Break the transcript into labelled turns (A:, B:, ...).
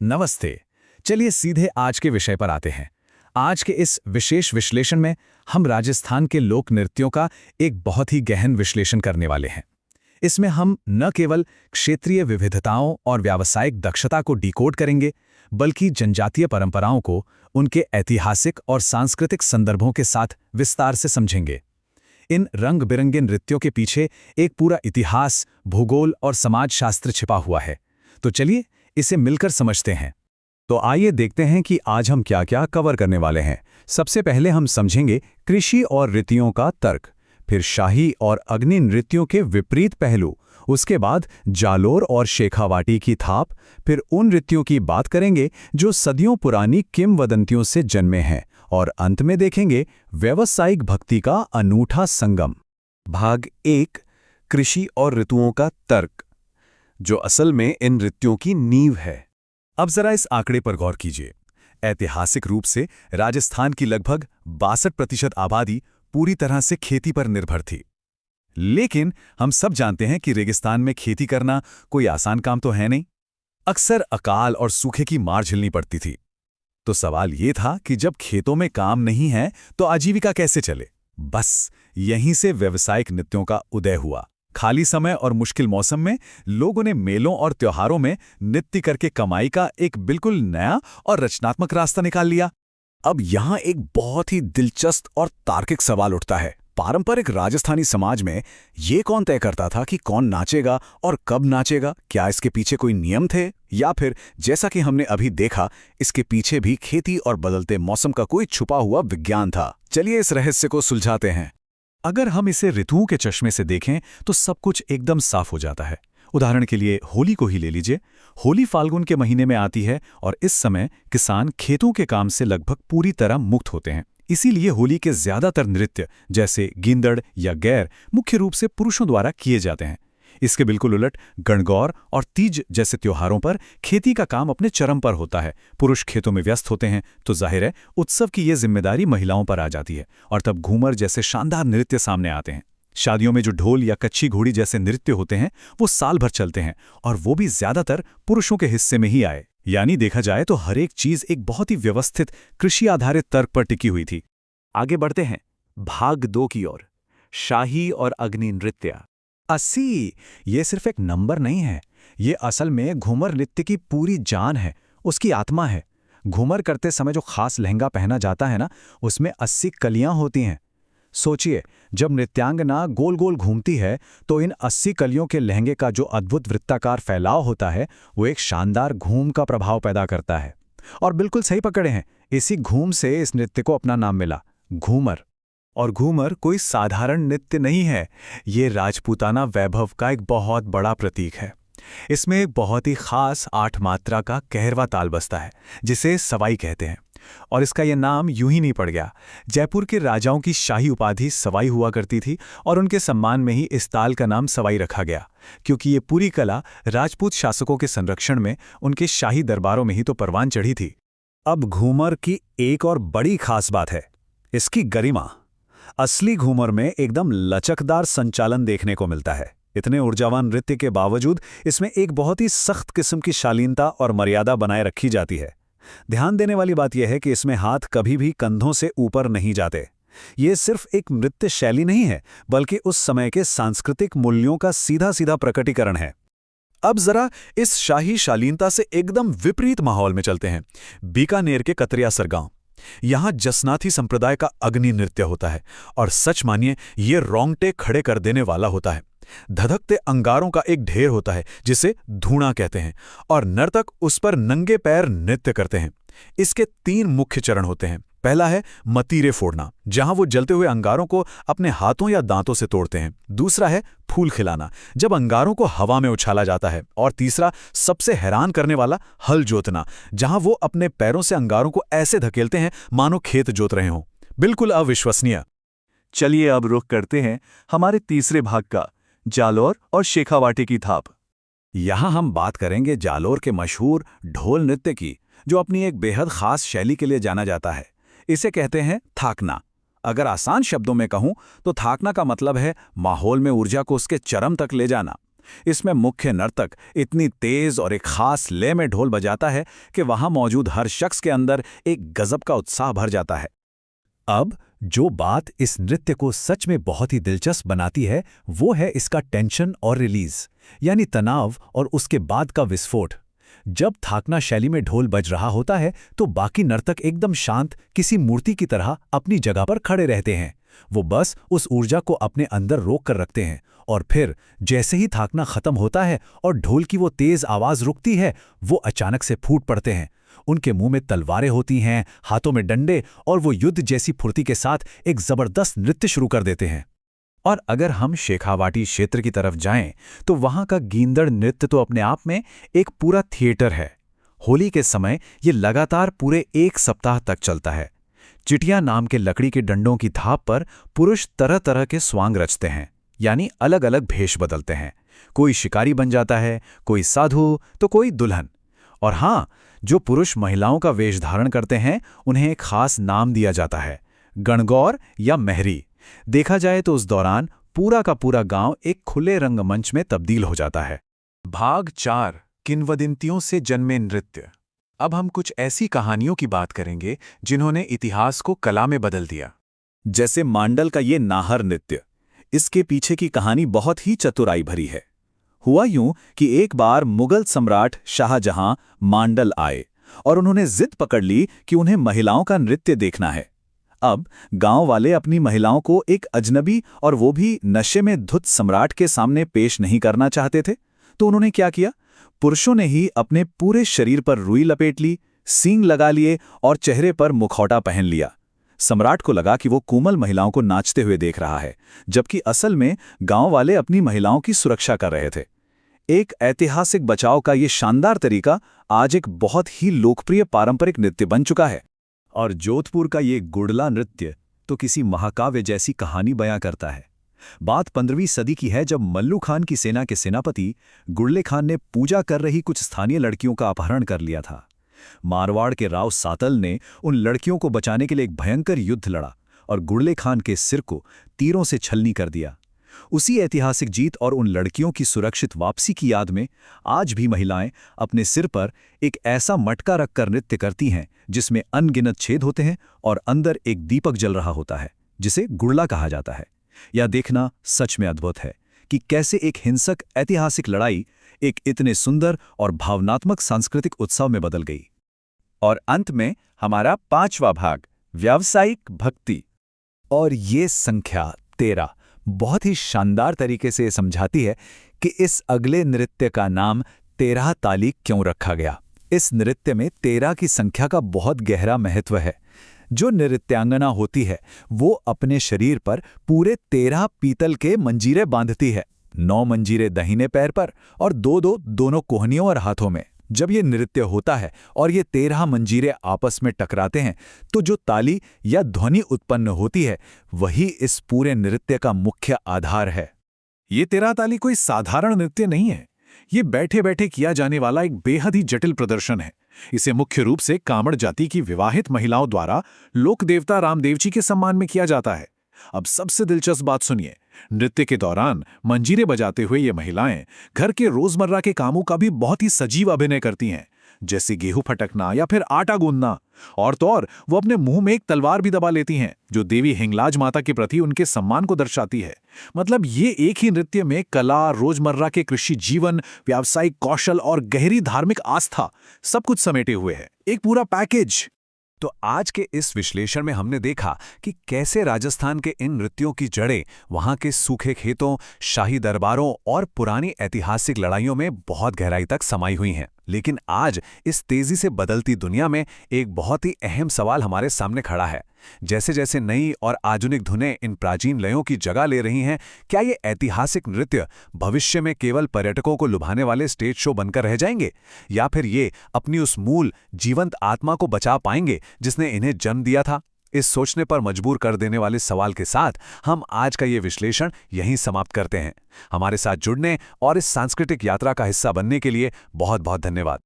A: नमस्ते। चलिए सीधे आज के विषय पर आते हैं। आज के इस विशेष विश्लेषण में हम राजस्थान के लोक नृत्यों का एक बहुत ही गहन विश्लेषण करने वाले हैं। इसमें हम न केवल क्षेत्रीय विविधताओं और व्यावसायिक दक्षता को डिकोड करेंगे, बल्कि जनजातीय परंपराओं को उनके ऐतिहासिक और सांस्कृतिक संदर्भों के साथ विस्तार से समझेंगे। इन रंग बिरंगे नृत्यों के पीछे एक पूरा इतिहास, भूगोल और समाजशास्त्र छिपा हुआ है। तो चलिए इसे मिलकर समझते हैं।
B: तो आइए देखते हैं कि आज हम क्या-क्या कवर करने वाले हैं। सबसे पहले हम समझेंगे कृषि और रीतियों का तर्क, फिर शाही और अग्नि नृत्यों के विपरीत पहलू, उसके बाद जालोर और शेखावाटी की थाप, फिर उन नृत्यों की बात करेंगे जो सदियों पुरानी किंवदंतियों से जन्मे हैं, और अंत में देखेंगे व्यावसायिक भक्ति का अनूठा संगम। भाग 1, कृषि और ऋतुओं का तर्क, जो असल में इन नृत्यों की नींव है। अब जरा इस आंकड़े पर गौर कीजिए। ऐतिहासिक रूप से राजस्थान की लगभग 62% आबादी पूरी तरह से खेती पर निर्भर थी। लेकिन हम सब जानते हैं कि रेगिस्तान में खेती करना कोई आसान काम तो है नहीं। अक्सर अकाल और सूखे की मार झेलनी पड़ती थी। तो सवाल ये था कि जब खेतों में काम नहीं है तो आजीविका कैसे चले। बस यहीं से व्यावसायिक नृत्यों का उदय हुआ। खाली समय और मुश्किल मौसम में लोगों ने मेलों और त्योहारों में नृत्य करके कमाई का एक बिल्कुल नया और रचनात्मक रास्ता निकाल लिया। अब यहाँ एक बहुत ही दिलचस्प और तार्किक सवाल उठता है। पारंपरिक राजस्थानी समाज में ये कौन तय करता था कि कौन नाचेगा और कब नाचेगा? क्या इसके पीछे कोई नियम थे, या फिर जैसा कि हमने अभी देखा, इसके पीछे भी खेती और बदलते मौसम का कोई छुपा हुआ विज्ञान था? चलिए इस रहस्य को सुलझाते हैं। अगर हम इसे ऋतुओं के चश्मे से देखें तो सब कुछ एकदम साफ हो जाता है। उदाहरण के लिए होली को ही ले लीजिए। होली फाल्गुन के महीने में आती है और इस समय किसान खेतों के काम से लगभग पूरी तरह मुक्त होते हैं। इसीलिए होली के ज्यादातर नृत्य जैसे गींदड़ या गैर मुख्य रूप से पुरुषों द्वारा किए जाते हैं। इसके बिल्कुल उलट गणगौर और तीज जैसे त्योहारों पर खेती का काम अपने चरम पर होता है। पुरुष खेतों में व्यस्त होते हैं, तो जाहिर है उत्सव की ये जिम्मेदारी महिलाओं पर आ जाती है, और तब घूमर जैसे शानदार नृत्य सामने आते हैं। शादियों में जो ढोल या कच्ची घोड़ी जैसे नृत्य होते हैं वो साल भर चलते हैं, और वो भी ज्यादातर पुरुषों के हिस्से में ही आए। यानी देखा जाए तो हर एक चीज एक बहुत ही व्यवस्थित कृषि आधारित तर्क पर टिकी हुई थी। आगे बढ़ते हैं भाग 2 की ओर, शाही और अग्नि नृत्य। 80 ये सिर्फ एक नंबर नहीं है, ये असल में घूमर नृत्य की पूरी जान है, उसकी आत्मा है। घूमर करते समय जो खास लहंगा पहना जाता है ना, उसमें 80 कलियां होती हैं। सोचिए, जब नृत्यांगना गोल गोल घूमती है तो इन 80 कलियों के लहंगे का जो अद्भुत वृत्ताकार फैलाव होता है वो एक शानदार घूम का प्रभाव पैदा करता है। और बिल्कुल सही पकड़े हैं, इसी घूम से इस नृत्य को अपना नाम मिला, घूमर। और घूमर कोई साधारण नृत्य नहीं है, ये राजपूताना वैभव का एक बहुत बड़ा प्रतीक है। इसमें एक बहुत ही खास 8 मात्रा का कहरवा ताल बसता है, जिसे सवाई कहते हैं। और इसका यह नाम यूं ही नहीं पड़ गया। जयपुर के राजाओं की शाही उपाधि सवाई हुआ करती थी, और उनके सम्मान में ही इस ताल का नाम सवाई रखा गया, क्योंकि ये पूरी कला राजपूत शासकों के संरक्षण में उनके शाही दरबारों में ही तो परवान चढ़ी थी। अब घूमर की एक और बड़ी खास बात है, इसकी गरिमा। असली घूमर में एकदम लचकदार संचालन देखने को मिलता है। इतने ऊर्जावान नृत्य के बावजूद इसमें एक बहुत ही सख्त किस्म की शालीनता और मर्यादा बनाए रखी जाती है। ध्यान देने वाली बात यह है कि इसमें हाथ कभी भी कंधों से ऊपर नहीं जाते। ये सिर्फ एक नृत्य शैली नहीं है, बल्कि उस समय के सांस्कृतिक मूल्यों का सीधा सीधा प्रकटीकरण है। अब जरा इस शाही शालीनता से एकदम विपरीत माहौल में चलते हैं। बीकानेर के कतरियासर गांव, यहां जसनाथी संप्रदाय का अग्नि नृत्य होता है, और सच मानिए ये रोंगटे खड़े कर देने वाला होता है। धधकते अंगारों का एक ढेर होता है जिसे धूणा कहते हैं, और नर्तक उस पर नंगे पैर नृत्य करते हैं। इसके 3 मुख्य चरण होते हैं। पहला है मतीरे फोड़ना, जहां वो जलते हुए अंगारों को अपने हाथों या दांतों से तोड़ते हैं। दूसरा है फूल खिलाना, जब अंगारों को हवा में उछाला जाता है। और तीसरा सबसे हैरान करने वाला हल जोतना, जहां वो अपने पैरों से अंगारों को ऐसे धकेलते हैं मानो खेत जोत रहे हों। बिल्कुल अविश्वसनीय। चलिए अब रुख करते हैं हमारे तीसरे भाग का, जालोर और शेखावाटी की थाप। यहां हम बात करेंगे जालोर के मशहूर ढोल नृत्य की, जो अपनी एक बेहद खास शैली के लिए जाना जाता है। इसे कहते हैं थाकना। अगर आसान शब्दों में कहूं तो थाकना का मतलब है माहौल में ऊर्जा को उसके चरम तक ले जाना। इसमें मुख्य नर्तक इतनी तेज और एक खास लय में ढोल बजाता है कि वहां मौजूद हर शख्स के अंदर एक गजब का उत्साह भर जाता है। अब जो बात इस नृत्य को सच में बहुत ही दिलचस्प बनाती है वो है इसका टेंशन और रिलीज, यानी तनाव और उसके बाद का विस्फोट। जब थाकना शैली में ढोल बज रहा होता है तो बाकी नर्तक एकदम शांत, किसी मूर्ति की तरह अपनी जगह पर खड़े रहते हैं। वो बस उस ऊर्जा को अपने अंदर रोक कर रखते हैं, और फिर जैसे ही थाकना खत्म होता है और ढोल की वो तेज आवाज रुकती है, वो अचानक से फूट पड़ते हैं। उनके मुंह में तलवारें होती हैं, हाथों में डंडे, और वो युद्ध जैसी फुर्ती के साथ एक जबरदस्त नृत्य शुरू कर देते हैं। और अगर हम शेखावाटी क्षेत्र की तरफ जाएं तो वहां का गींदड़ नृत्य तो अपने आप में एक पूरा थिएटर है। होली के समय ये लगातार पूरे 1 सप्ताह तक चलता है। चिटिया नाम के लकड़ी के डंडों की थाप पर पुरुष तरह तरह के स्वांग रचते हैं, यानी अलग अलग भेष बदलते हैं। कोई शिकारी बन जाता है, कोई साधु, तो कोई दुल्हन। और हाँ, जो पुरुष महिलाओं का वेश धारण करते हैं उन्हें एक खास नाम दिया जाता है, गणगौर या महरी। देखा जाए तो उस दौरान पूरा का पूरा गांव एक खुले रंगमंच में तब्दील हो जाता है।
A: भाग 4, किंवदंतियों से जन्मे नृत्य। अब हम कुछ ऐसी कहानियों की बात करेंगे जिन्होंने इतिहास को कला में बदल दिया।
B: जैसे मांडल का ये नाहर नृत्य। इसके पीछे की कहानी बहुत ही चतुराई भरी है। हुआ यूं कि एक बार मुगल सम्राट शाहजहां मांडल आए और उन्होंने जिद पकड़ ली कि उन्हें महिलाओं का नृत्य देखना है। अब गांव वाले अपनी महिलाओं को एक अजनबी और वो भी नशे में धुत सम्राट के सामने पेश नहीं करना चाहते थे, तो उन्होंने क्या किया? पुरुषों ने ही अपने पूरे शरीर पर रुई लपेट ली, सींग लगा लिए और चेहरे पर मुखौटा पहन लिया। सम्राट को लगा कि वो कोमल महिलाओं को नाचते हुए देख रहा है, जबकि असल में गांव वाले अपनी महिलाओं की सुरक्षा कर रहे थे। एक ऐतिहासिक बचाव का ये शानदार तरीका आज एक बहुत ही लोकप्रिय पारंपरिक नृत्य बन चुका है। और जोधपुर का ये गुड़ला नृत्य तो किसी महाकाव्य जैसी कहानी बयां करता है। बात 15वीं सदी की है, जब मल्लू खान की सेना के सेनापति गुड़ले खान ने पूजा कर रही कुछ स्थानीय लड़कियों का अपहरण कर लिया था। मारवाड़ के राव सातल ने उन लड़कियों को बचाने के लिए एक भयंकर युद्ध लड़ा और गुड़ले खान के सिर को तीरों से छलनी कर दिया। उसी ऐतिहासिक जीत और उन लड़कियों की सुरक्षित वापसी की याद में आज भी महिलाएं अपने सिर पर एक ऐसा मटका रखकर नृत्य करती हैं जिसमें अनगिनत छेद होते हैं और अंदर एक दीपक जल रहा होता है, जिसे गुड़ला कहा जाता है। यह देखना सच में अद्भुत है कि कैसे एक हिंसक ऐतिहासिक लड़ाई एक इतने सुंदर और भावनात्मक सांस्कृतिक उत्सव में बदल गई। और अंत में हमारा 5वां भाग, व्यावसायिक भक्ति। और ये संख्या 13 बहुत ही शानदार तरीके से समझाती है कि इस अगले नृत्य का नाम 13 ताली क्यों रखा गया। इस नृत्य में 13 की संख्या का बहुत गहरा महत्व है। जो नृत्यांगना होती है वो अपने शरीर पर पूरे 13 पीतल के मंजीरे बांधती है, 9 मंजीरे दाहिने पैर पर और 2-2 दोनों कोहनियों और हाथों में। जब ये नृत्य होता है और ये 13 मंजीरे आपस में टकराते हैं तो जो ताली या ध्वनि उत्पन्न होती है वही इस पूरे नृत्य का मुख्य आधार है।
A: ये 13 ताली कोई साधारण नृत्य नहीं है। ये बैठे बैठे किया जाने वाला एक बेहद ही जटिल प्रदर्शन है। इसे मुख्य रूप से कामड़ जाति की विवाहित महिलाओं द्वारा लोक देवता रामदेव जी के सम्मान में किया जाता है। अब सबसे दिलचस्प बात सुनिए, नृत्य के दौरान मंजीरे बजाते हुए ये महिलाएं घर के रोजमर्रा के कामों का भी बहुत ही सजीव अभिनय करती हैं, जैसे गेहूं फटकना या फिर आटा गूंदना। और तो और वो अपने मुंह में एक तलवार भी दबा लेती हैं, जो देवी हिंगलाज माता के प्रति उनके सम्मान को दर्शाती है। मतलब ये एक ही नृत्य में कला, रोजमर्रा के कृषि जीवन, व्यावसायिक कौशल और गहरी धार्मिक आस्था सब कुछ समेटे हुए है, एक पूरा पैकेज।
B: तो आज के इस विश्लेषण में हमने देखा कि कैसे राजस्थान के इन नृत्यों की जड़ें वहां के सूखे खेतों, शाही दरबारों और पुरानी ऐतिहासिक लड़ाइयों में बहुत गहराई तक समाई हुई हैं। लेकिन आज इस तेजी से बदलती दुनिया में एक बहुत ही अहम सवाल हमारे सामने खड़ा है। जैसे जैसे नई और आधुनिक धुनें इन प्राचीन लयों की जगह ले रही हैं, क्या ये ऐतिहासिक नृत्य भविष्य में केवल पर्यटकों को लुभाने वाले स्टेज शो बनकर रह जाएंगे, या फिर ये अपनी उस मूल जीवंत आत्मा को बचा पाएंगे जिसने इन्हें जन्म दिया था? इस सोचने पर मजबूर कर देने वाले सवाल के साथ हम आज का ये विश्लेषण यहीं समाप्त करते हैं। हमारे साथ जुड़ने और इस सांस्कृतिक यात्रा का हिस्सा बनने के लिए बहुत बहुत धन्यवाद।